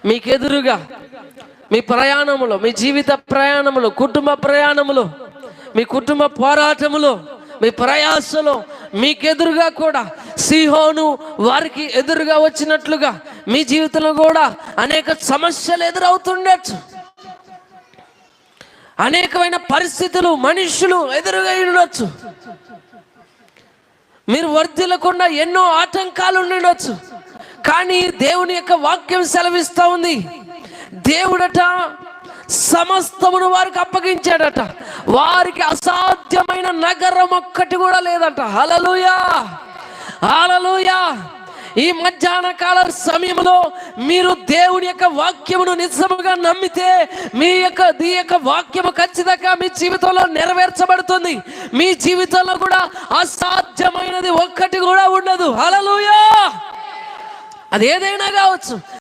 మీకెదురుగా మీ ప్రయాణములో, మీ జీవిత ప్రయాణములో, కుటుంబ ప్రయాణములో, మీ కుటుంబ పోరాటములో, మీ ప్రయాసలో మీకెదురుగా కూడా సీహోను వారికి ఎదురుగా వచ్చినట్లుగా మీ జీవితంలో కూడా అనేక సమస్యలు ఎదురవుతుండొచ్చు. అనేకమైన పరిస్థితులు, మనుషులు ఎదురుగా ఉండొచ్చు. మీరు వర్ధిల్లకుండా ఎన్నో ఆటంకాలు ఉండొచ్చు. కానీ దేవుని యొక్క వాక్యం సెలవిస్తూ ఉంది, దేవుడట సమస్తమును వారికి అప్పగించాడట. వారికి అసాధ్యమైన నగరం ఒక్కటి కూడా లేదట. హల్లెలూయా, హల్లెలూయా. ఈ మధ్యాహ్న కాల సమయంలో మీరు దేవుని యొక్క వాక్యమును నిజముగా నమ్మితే మీ యొక్క వాక్యము ఖచ్చితంగా మీ జీవితంలో నెరవేర్చబడుతుంది. మీ జీవితంలో కూడా అసాధ్యమైనది ఒక్కటి కూడా ఉండదు. హల్లెలూయా. అది ఏదైనా కావచ్చు.